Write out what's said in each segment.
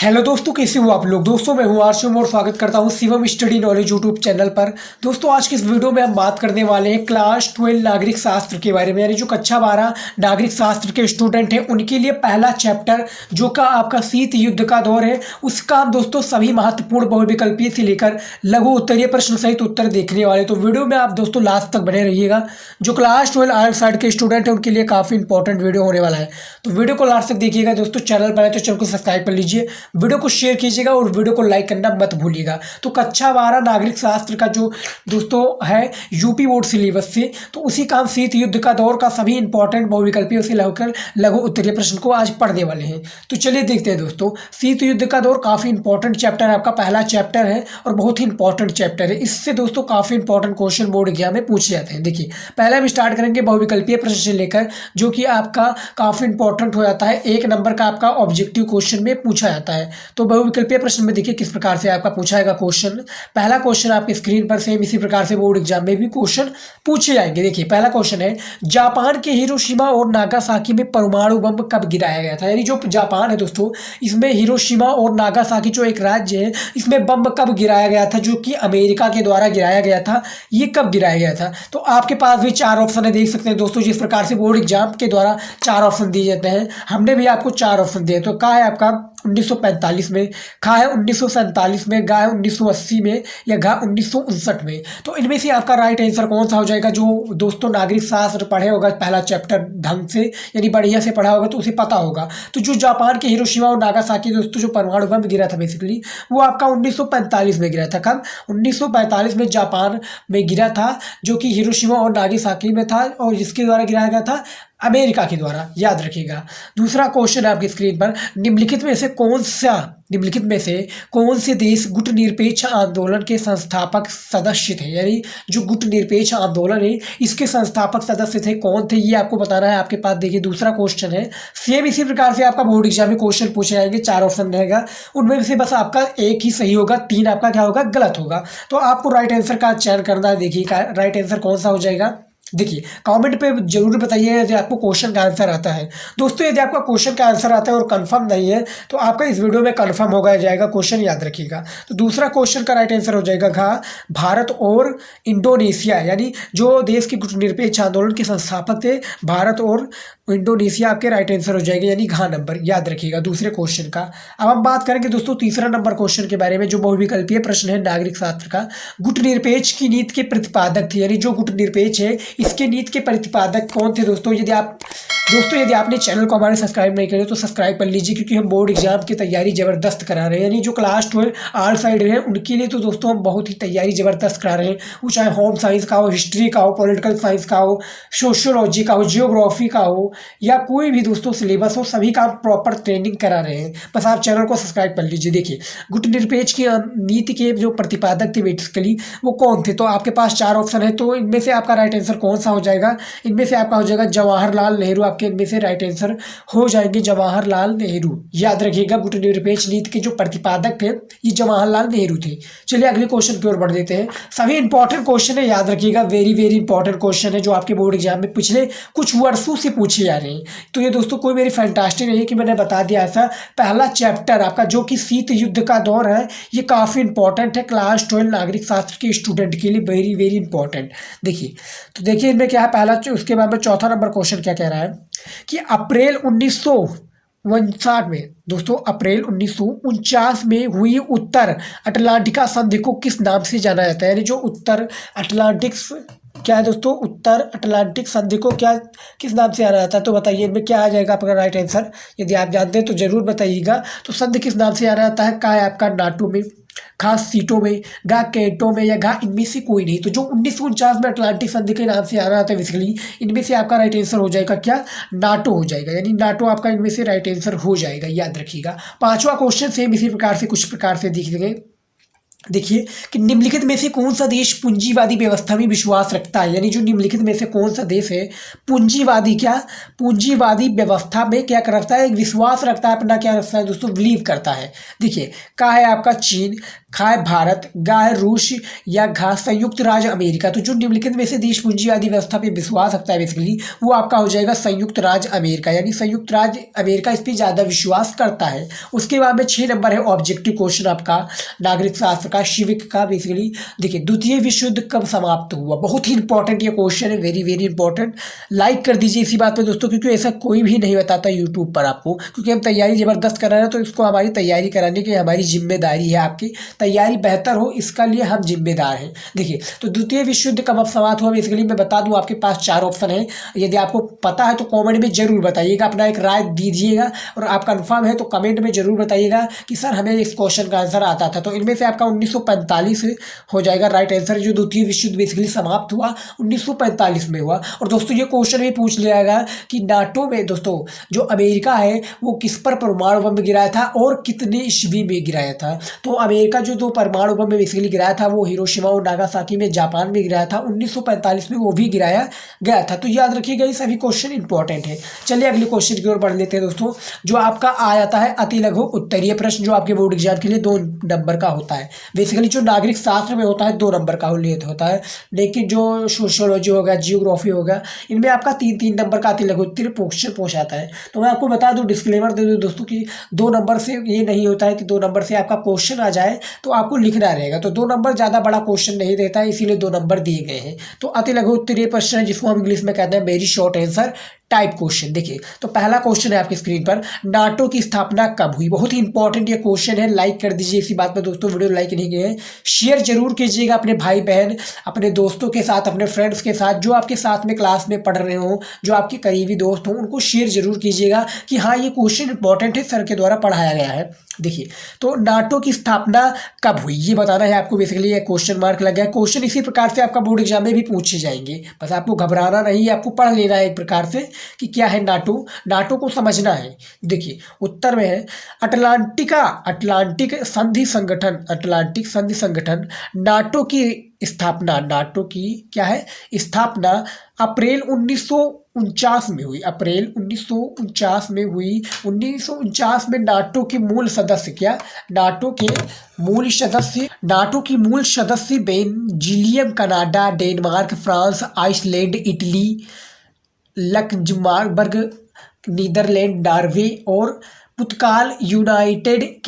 Hello दोस्तों, कैसे हो आप लोग। दोस्तों मैं हूं आर्शम और स्वागत करता हूं Shivam study knowledge YouTube channel पर। दोस्तों आज की इस वीडियो में हम बात करने वाले हैं क्लास 12 नागरिक शास्त्र के बारे में, यानी जो कक्षा 12 नागरिक शास्त्र के स्टूडेंट हैं उनके लिए पहला चैप्टर जो का आपका शीत युद्ध का दौर है, उसका हम दोस्तों सभी महत्वपूर्ण बहुविकल्पीय से लेकर लघु उत्तरीय प्रश्न सहित उत्तर देखने वाले। तो वीडियो में आप दोस्तों लास्ट तक बने रहिएगा। जो क्लास 12 आर्ट साइड के स्टूडेंट हैं उनके लिए काफ़ी इंपॉर्टेंट वीडियो होने वाला है, तो वीडियो को लास्ट तक देखिएगा। दोस्तों चैनल पर है तो चैनल को सब्सक्राइब कर लीजिए, वीडियो को शेयर कीजिएगा और वीडियो को लाइक करना मत भूलिएगा। तो कक्षा 12 नागरिक शास्त्र का जो दोस्तों है यूपी बोर्ड सिलेबस से, तो उसी का हम शीत युद्ध का दौर का सभी इंपॉर्टेंट बहुविकल्पियों से लेकर लघु उत्तरीय प्रश्न को आज पढ़ने वाले हैं। तो चलिए देखते हैं दोस्तों। शीत युद्ध का दौर काफ़ी इंपॉर्टेंट चैप्टर है, आपका पहला चैप्टर है और बहुत ही इंपॉर्टेंट चैप्टर है। इससे दोस्तों काफ़ी इंपॉर्टेंट क्वेश्चन बोर्ड एग्जाम में पूछे जाते हैं। देखिए पहले हम स्टार्ट करेंगे बहुविकल्पीय प्रश्न से लेकर, जो कि आपका काफ़ी इंपॉर्टेंट हो जाता है, 1 नंबर का आपका ऑब्जेक्टिव क्वेश्चन में पूछा जाता है। तो बहुविकल्पीय प्रश्न में देखिए किस प्रकार से आपका पूछा जाएगा क्वेश्चन। पहला क्वेश्चन आपकी स्क्रीन पर सेम इसी प्रकार से बोर्ड एग्जाम में भी क्वेश्चन पूछे जाएंगे। देखिए पहला क्वेश्चन है, जापान के हिरोशिमा और नागासाकी में परमाणु बम कब गिराया गया था। यानी जो जापान है दोस्तों, इसमें हिरोशिमा और नागासाकी जो एक राज्य है, इसमें बम कब गिराया गया था, जो कि अमेरिका के द्वारा गिराया गया था। ये कब गिराया गया था, तो आपके पास भी 4 ऑप्शन है, देख सकते हैं दोस्तों। जिस प्रकार से बोर्ड एग्जाम के द्वारा 4 ऑप्शन दिए जाते हैं, हमने भी आपको 4 ऑप्शन दिए। तो कहा है आपका 1945 में, खा है 1947 में, गा है 1980 में, या घा 1959 में। तो इनमें से आपका राइट आंसर कौन सा हो जाएगा। जो दोस्तों नागरिक शास्त्र पढ़े होगा पहला चैप्टर ढंग से, यानी बढ़िया से पढ़ा होगा, तो उसे पता होगा। तो जो जापान के हिरोशिमा और नागासाकी दोस्तों जो परमाणु बम गिरा था बेसिकली, वो आपका 1945 में गिरा था। कब, 1945 में जापान में गिरा था, जो कि हिरोशिमा और नागासाकी में था, और जिसके द्वारा गिराया गया था, अमेरिका के द्वारा, याद रखिएगा। दूसरा क्वेश्चन है आपकी स्क्रीन पर, निम्नलिखित में से कौन से देश गुटनिरपेक्ष आंदोलन के संस्थापक सदस्य थे। यानी जो गुटनिरपेक्ष आंदोलन है इसके संस्थापक सदस्य थे, कौन थे, ये आपको बताना है। आपके पास देखिए दूसरा क्वेश्चन है, सेम इसी प्रकार से आपका बोर्ड एग्जाम में क्वेश्चन पूछे जाएंगे, 4 ऑप्शन रहेगा, उनमें से बस आपका एक ही सही होगा, 3 आपका क्या होगा, गलत होगा। तो आपको राइट आंसर का चयन करना है। देखिए राइट आंसर कौन सा हो जाएगा। देखिए कमेंट पे जरूर बताइए यदि आपको क्वेश्चन का आंसर आता है। दोस्तों यदि आपका क्वेश्चन का आंसर आता है और कंफर्म नहीं है, तो आपका इस वीडियो में कंफर्म होगा जाएगा क्वेश्चन, याद रखिएगा। तो दूसरा क्वेश्चन का राइट आंसर हो जाएगा घा, भारत और इंडोनेशिया। यानी जो देश के गुटनिरपेक्ष आंदोलन के संस्थापक थे, भारत और इंडोनेशिया आपके राइट आंसर हो जाएगा, यानी घा नंबर, याद रखिएगा दूसरे क्वेश्चन का। अब हम बात करेंगे दोस्तों तीसरा नंबर क्वेश्चन के बारे में, जो बहुविकल्पीय प्रश्न है नागरिक शास्त्र का। गुटनिरपेक्ष की नीति के प्रतिपादक थे, यानी जो गुटनिरपेक्ष है इसके नीति के प्रतिपादक कौन थे दोस्तों। यदि आपने चैनल को हमारे सब्सक्राइब नहीं करे तो सब्सक्राइब कर लीजिए, क्योंकि हम बोर्ड एग्जाम की तैयारी ज़बरदस्त करा रहे हैं। यानी जो क्लास 12 आर्ट साइड है उनके लिए तो दोस्तों हम बहुत ही तैयारी ज़बरदस्त करा रहे हैं। वो चाहे होम साइंस का हो, हिस्ट्री का हो, पॉलिटिकल साइंस का हो, सोशियोलॉजी का हो, जियोग्राफी का हो, या कोई भी दोस्तों सिलेबस हो, सभी का प्रॉपर ट्रेनिंग करा रहे हैं। बस आप चैनल को सब्सक्राइब कर लीजिए। देखिए गुटनिरपेक्ष की नीति के जो प्रतिपादक थे बेसिकली वो कौन थे, तो आपके पास 4 ऑप्शन है। तो इनमें से आपका राइट आंसर कौन सा हो जाएगा। इनमें से आपका हो जाएगा जवाहरलाल नेहरू, आपके इनमें से राइट आंसर हो जाएंगे जवाहरलाल नेहरू, याद रखिएगा। गुटनिरपेक्ष नीति के जो प्रतिपादक थे ये जवाहरलाल नेहरू थे। चलिए अगले क्वेश्चन की ओर बढ़ देते हैं। सभी इंपॉर्टेंट क्वेश्चन है, याद रखिएगा, वेरी वेरी इंपॉर्टेंट क्वेश्चन है, जो आपके बोर्ड एग्जाम में पिछले कुछ वर्षों से पूछे जा रहे हैं। तो ये दोस्तों कोई मेरी फैंटास्टिक नहीं है कि मैंने बता दिया ऐसा। पहला चैप्टर आपका जो कि शीत युद्ध का दौर है, ये काफ़ी इंपॉर्टेंट है क्लास 12 नागरिक शास्त्र के स्टूडेंट के लिए, वेरी वेरी इंपॉर्टेंट। देखिए तो देखिए इनमें क्या है पहला, उसके बाद में चौथा नंबर क्वेश्चन क्या कह रहा है कि अप्रैल 1959 में दोस्तों, अप्रैल 1949 में हुई उत्तर अटलांटिका संधि को किस नाम से जाना जाता है। यानी जो उत्तर अटलांटिक क्या है दोस्तों, उत्तर अटलांटिक संधि को क्या किस नाम से जाना जाता है। तो बताइए इनमें क्या आ जाएगा आपका राइट आंसर। यदि आप जानते हैं तो जरूर बताइएगा। तो संधि किस नाम से जाना जाता है, का है आपका नाटो में, खास सीटों में, गा कैंटो में, या गा इनमें से कोई नहीं। तो जो 1949 में अटलांटिक संधि के नाम से आना था बेसिकली, इनमें से आपका राइट आंसर हो जाएगा क्या, नाटो हो जाएगा। यानी नाटो आपका इनमें से राइट आंसर हो जाएगा, याद रखिएगा। 5वां क्वेश्चन सेम इसी प्रकार से कुछ प्रकार से दिखेंगे। देखिए कि निम्नलिखित में से कौन सा देश पूंजीवादी व्यवस्था में विश्वास रखता है, यानी जो निम्नलिखित में से कौन सा देश है पूंजीवादी पूंजीवादी व्यवस्था में क्या रखता है, एक विश्वास रखता है, अपना क्या रखता है दोस्तों, बिलीव करता है। देखिए का है आपका चीन, खा है भारत, गा है रूस, या घा संयुक्त राज्य अमेरिका। तो जो निम्नलिखित में से देश पूंजीवादी व्यवस्था पे विश्वास रखता है बेसिकली वो आपका हो जाएगा संयुक्त राज्य अमेरिका, यानी संयुक्त राज्य अमेरिका इस पर ज़्यादा विश्वास करता है। उसके बाद में 6 नंबर है ऑब्जेक्टिव क्वेश्चन आपका नागरिक शास्त्र का, सिविक का बेसिकली। देखिए द्वितीय विश्व युद्ध कब समाप्त हुआ, बहुत ही इंपॉर्टेंट ये क्वेश्चन है, वेरी वेरी इंपॉर्टेंट। लाइक कर दीजिए इसी बात पे दोस्तों, क्योंकि ऐसा कोई भी नहीं बताता यूट्यूब पर आपको, क्योंकि हम तैयारी ज़बरदस्त कर रहे हैं, तो इसको हमारी तैयारी कराने की हमारी जिम्मेदारी है, आपकी तैयारी बेहतर हो इसका लिए हम जिम्मेदार हैं। देखिए तो द्वितीय विश्व युद्ध कब समाप्त हुआ, बेसिकली मैं बता दूं आपके पास 4 ऑप्शन है, यदि आपको पता है तो कमेंट में जरूर बताइएगा, अपना एक राय दीजिएगा, और आप कंफर्म है तो कमेंट में जरूर बताइएगा कि सर हमें इस क्वेश्चन का आंसर आता था। तो इनमें से आपका 1945 हो जाएगा राइट आंसर, जो द्वितीय विश्व युद्ध बेसिकली समाप्त हुआ 1945 में हुआ। और दोस्तों ये क्वेश्चन भी पूछ लिया गया कि नाटो में दोस्तों जो अमेरिका है वो किस पर परमाणु बम गिराया था और कितने ईस्वी में गिराया था। तो अमेरिका जो 2 परमाणु बम में बेसिकली गिराया था वो हिरोशिमा और नागासाकी में जापान में गिराया था, 1945 में वो भी गिराया गया था। तो याद रखिएगा ये सभी क्वेश्चन इंपॉर्टेंट है। चलिए अगले क्वेश्चन की ओर बढ़ लेते हैं दोस्तों, जो आपका आ जाता है अति लघु उत्तरीय प्रश्न, जो आपके बोर्ड एग्जाम के लिए 2 नंबर का होता है। बेसिकली जो नागरिक शास्त्र में होता है 2 नंबर का होता है, लेकिन जो सोशियोलॉजी हो गया, जियोग्राफी हो गया, इनमें आपका 3-3 नंबर का अति लघु उत्तरीय पूछ आता है। तो मैं आपको बता दूं, डिस्क्लेमर दे दूं दोस्तों कि 2 नंबर से ये नहीं होता है कि 2 नंबर से आपका क्वेश्चन आ जाए तो आपको लिखना रहेगा। तो 2 नंबर ज़्यादा बड़ा क्वेश्चन नहीं देता है, इसीलिए 2 नंबर दिए गए हैं। तो अति लघु उत्तरीय प्रश्न है जिसको हम इंग्लिश में कहते हैं very short answer type question. देखिए तो पहला क्वेश्चन है आपकी स्क्रीन पर, नाटो की स्थापना कब हुई। बहुत ही इंपॉर्टेंट ये क्वेश्चन है, लाइक कर दीजिए इसी बात पर दोस्तों, वीडियो लाइक नहीं किए हैं शेयर जरूर कीजिएगा अपने भाई बहन, अपने दोस्तों के साथ, अपने फ्रेंड्स के साथ, जो आपके साथ में क्लास में पढ़ रहे हो, जो आपके करीबी दोस्त हो, उनको शेयर जरूर कीजिएगा कि हाँ ये क्वेश्चन इंपॉर्टेंट है, सर के द्वारा पढ़ाया गया है। देखिए तो नाटो की स्थापना कब हुई ये बताना है आपको, बेसिकली ये क्वेश्चन मार्क लग गया। क्वेश्चन इसी प्रकार से आपका बोर्ड एग्जाम में भी पूछे जाएंगे, बस आपको घबराना नहीं है, आपको पढ़ लेना है एक प्रकार से कि क्या है नाटो, नाटो को समझना है। देखिए उत्तर में है अटलांटिक संधि संगठन, अटलांटिक संधि संगठन। नाटो की स्थापना, नाटो की क्या है स्थापना अप्रैल 1949 में हुई, अप्रैल 1949 में हुई। 1949 में नाटो के मूल सदस्य क्या, नाटो के मूल सदस्य Belgium, Canada, Denmark, France, Iceland, Italy, Luxembourg, Netherland, Norway और पुर्तगाल, यूनाइटेड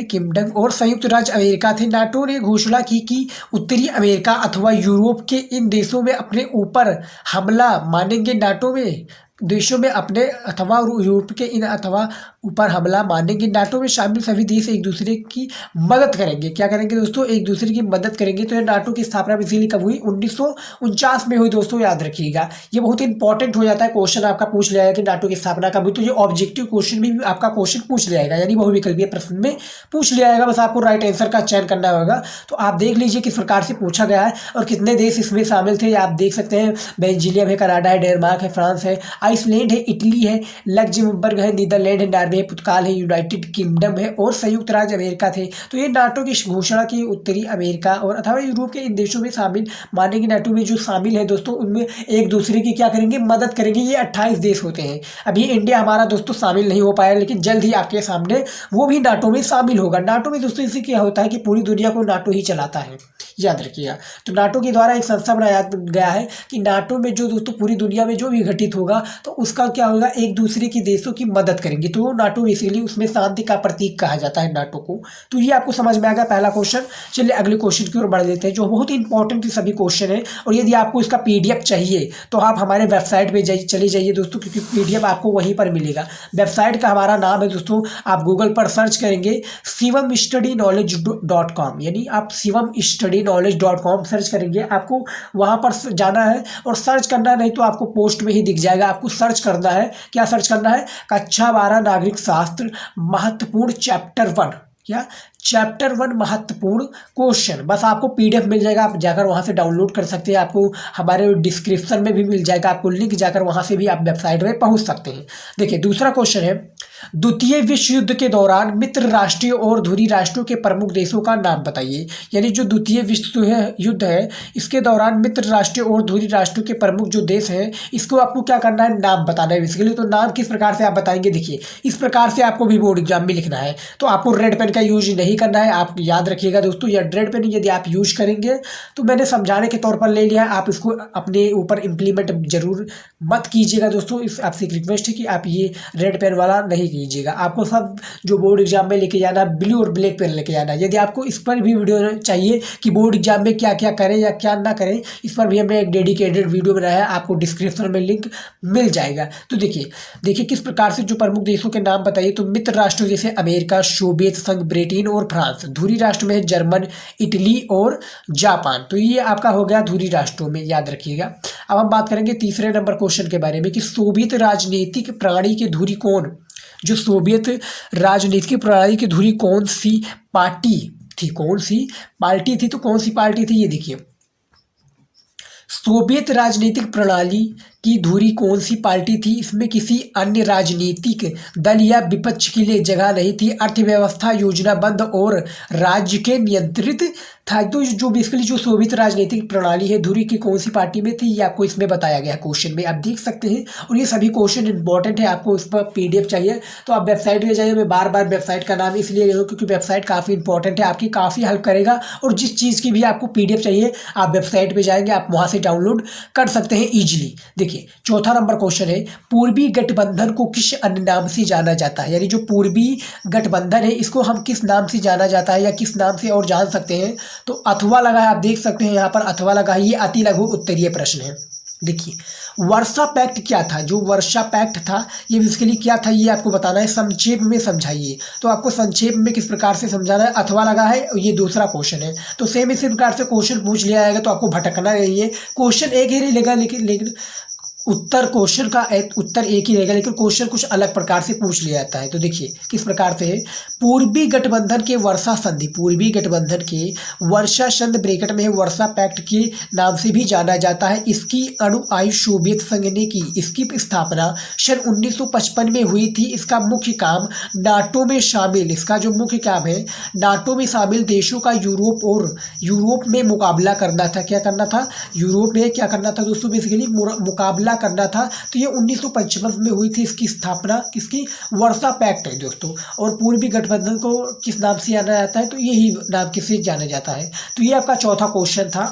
किंगडम और संयुक्त राज्य अमेरिका थे। नाटो ने घोषणा की कि उत्तरी अमेरिका अथवा यूरोप के इन देशों में अपने ऊपर हमला मानेंगे, नाटो में देशों में अपने अथवा यूरोप के इन अथवा ऊपर हमला मानेंगे। नाटो में शामिल सभी देश एक दूसरे की मदद करेंगे, क्या करेंगे दोस्तों, एक दूसरे की मदद करेंगे। तो ये नाटो की स्थापना इसीलिए कब हुई, 1949 में हुई दोस्तों, याद रखिएगा। ये बहुत इंपॉर्टेंट हो जाता है, क्वेश्चन आपका पूछ लिया है कि नाटो की स्थापना कब हुई, तो ये ऑब्जेक्टिव क्वेश्चन भी आपका क्वेश्चन पूछ लिया जाएगा, यानी बहुविकल्पीय प्रश्न में पूछ लिया जाएगा। बस आपको राइट आंसर का चयन करना होगा। तो आप देख लीजिए किस प्रकार से पूछा गया है और कितने देश इसमें शामिल थे, आप देख सकते हैं। बेल्जियम है, कनाडा है, डेनमार्क है, फ्रांस है, आइसलैंड है, इटली है, लक्जमबर्ग है, नीदरलैंड है, नॉर्वे है, पुर्तगाल है, यूनाइटेड किंगडम है और संयुक्त राज्य अमेरिका थे। तो ये नाटो की घोषणा की उत्तरी अमेरिका और अथवा यूरोप के इन देशों में शामिल मानेंगे। नाटो में जो शामिल है दोस्तों उनमें एक दूसरे की क्या करेंगे, मदद करेंगे। ये 28 देश होते हैं। अभी इंडिया हमारा दोस्तों शामिल नहीं हो पाया, लेकिन जल्द ही आपके सामने वो भी नाटो में शामिल होगा। नाटो में दोस्तों इससे क्या होता है कि पूरी दुनिया को नाटो ही चलाता है, याद रखिएगा। तो नाटो के द्वारा एक संस्था बनाया गया है कि नाटो में जो दोस्तों पूरी दुनिया में जो भी घटित होगा तो उसका क्या होगा, एक दूसरे के देशों की मदद करेंगे। तो नाटो इसीलिए उसमें शांति का प्रतीक कहा जाता है नाटो को। तो ये आपको समझ में आ गया पहला क्वेश्चन। चलिए अगले क्वेश्चन की ओर बढ़ लेते हैं, जो बहुत ही इंपॉर्टेंट सभी क्वेश्चन है। और यदि आपको इसका PDF चाहिए तो आप हमारे वेबसाइट पे चले जाइए दोस्तों, क्योंकि PDF आपको वहीं पर मिलेगा। वेबसाइट का हमारा नाम है दोस्तों, आप गूगल पर सर्च करेंगे shivam-study-knowledge.com, यानी आप shivam-study-knowledge.com सर्च करेंगे, आपको वहाँ पर जाना है और सर्च करना, नहीं तो आपको पोस्ट में ही दिख जाएगा। आपको सर्च करना है, क्या सर्च करना है, कक्षा 12 नागरिक शास्त्र महत्वपूर्ण चैप्टर 1, या चैप्टर 1 महत्वपूर्ण क्वेश्चन। बस आपको PDF मिल जाएगा, आप जाकर वहां से डाउनलोड कर सकते हैं। आपको हमारे डिस्क्रिप्शन में भी मिल जाएगा, आपको लिंक, जाकर वहां से भी आप वेबसाइट में पहुंच सकते हैं। देखिए दूसरा क्वेश्चन है, द्वितीय विश्व युद्ध के दौरान मित्र राष्ट्रीय और धुरी राष्ट्रों के प्रमुख देशों का नाम बताइए। यानी जो द्वितीय विश्व युद्ध है इसके दौरान मित्र राष्ट्रीय और धुरी राष्ट्रों के प्रमुख जो देश हैं इसको आपको क्या करना है, नाम बताना है बेसिकली। तो नाम किस प्रकार से आप बताएंगे, देखिए इस प्रकार से आपको भी बोर्ड एग्जाम में लिखना है। तो आपको रेड पेन का यूज नहीं करना है, आप याद रखिएगा दोस्तों। या रेड पेन यदि आप यूज करेंगे तो मैंने समझाने के तौर पर ले लिया है, आप इसको अपने ऊपर इम्प्लीमेंट जरूर मत कीजिएगा दोस्तों। इस आपसे एक रिक्वेस्ट है कि आप ये रेड पेन वाला नहीं कीजिएगा। आपको सब जो बोर्ड एग्जाम में लेके जाना ब्लू और ब्लैक पेन लेके जाना। यदि आपको इस पर भी वीडियो चाहिए कि बोर्ड एग्जाम में क्या क्या करें या क्या ना करें, इस पर भी हमने एक डेडिकेटेड वीडियो बनाया है, आपको डिस्क्रिप्शन में लिंक मिल जाएगा। तो देखिए किस प्रकार से जो प्रमुख देशों के नाम बताइए। तो मित्र राष्ट्र जैसे अमेरिका, सोवियत संघ, ब्रिटेन और फ्रांस। धुरी राष्ट्र में जर्मन, इटली और जापान। तो ये आपका हो गया धुरी राष्ट्रों में, याद रखिएगा। अब हम बात करेंगे तीसरे नंबर क्वेश्चन के बारे में कि सोवियत राजनीतिक प्रणाली की धुरी कौन, जो सोवियत राजनीतिक प्रणाली की धुरी कौन सी पार्टी थी, कौन सी पार्टी थी। तो कौन सी पार्टी थी, ये देखिए सोवियत राजनीतिक प्रणाली की धुरी कौन सी पार्टी थी। इसमें किसी अन्य राजनीतिक दल या विपक्ष के लिए जगह नहीं थी। अर्थव्यवस्था योजनाबद्ध और राज्य के नियंत्रित था। तो जो बेसिकली जो सोवियत राजनीतिक प्रणाली है धुरी की कौन सी पार्टी में थी, ये आपको इसमें बताया गया है क्वेश्चन में, आप देख सकते हैं। और ये सभी क्वेश्चन इंपॉर्टेंट है, आपको इस पर PDF चाहिए तो आप वेबसाइट में जाइए। मैं बार बार वेबसाइट का नाम इसलिए ले रहा हूँ क्योंकि वेबसाइट काफ़ी इंपॉर्टेंट है, आपकी काफ़ी हेल्प करेगा। और जिस चीज़ की भी आपको PDF चाहिए आप वेबसाइट पर जाएंगे, आप वहाँ से डाउनलोड कर सकते हैं ईजिली। देखिए चौथा नंबर क्वेश्चन है, पूर्वी गठबंधन को किस अन्य नाम से जाना जाता है। यानी जो पूर्वी गठबंधन है इसको हम किस नाम से जाना जाता है या किस नाम से और जान सकते हैं। तो अथवा लगा है, आप देख सकते हैं यहाँ पर अथवा लगा है। ये अति लघु उत्तरीय प्रश्न है। देखिए वर्षा पैक्ट क्या था, जो वर्षा पैक्ट था ये बेसिकली क्या था ये आपको बताना है, संक्षेप में समझाइए। तो आपको संक्षेप में किस प्रकार से समझाना है, अथवा लगा है, ये दूसरा क्वेश्चन है। तो सेम इसी प्रकार से क्वेश्चन पूछ लिया जाएगा, तो आपको भटकना नहीं है। क्वेश्चन एक ही रहेगा लेकिन उत्तर क्वेश्चन का उत्तर एक ही रहेगा, लेकिन क्वेश्चन कुछ अलग प्रकार से पूछ लिया जाता है। तो देखिए किस प्रकार से है, पूर्वी गठबंधन के वर्षा संधि, पूर्वी गठबंधन के वर्षा संधि ब्रैकेट में वर्षा पैक्ट के नाम से भी जाना जाता है। इसकी अणुआयु सोवियत संघ ने की। इसकी स्थापना सन 1955 में हुई थी। इसका मुख्य काम नाटो में शामिल, इसका जो मुख्य काम है नाटो में शामिल देशों का यूरोप में मुकाबला करना था। क्या करना था, यूरोप में क्या करना था दोस्तों, बेसिकली मुकाबला करना था। तो ये 1955 में हुई थी इसकी स्थापना, किसकी, वर्षा पैक्ट है दोस्तों। और पूर्वी गठबंधन को किस नाम से जाना जाता है, तो यही नाम किससे जाना जाता है। तो ये आपका चौथा क्वेश्चन था।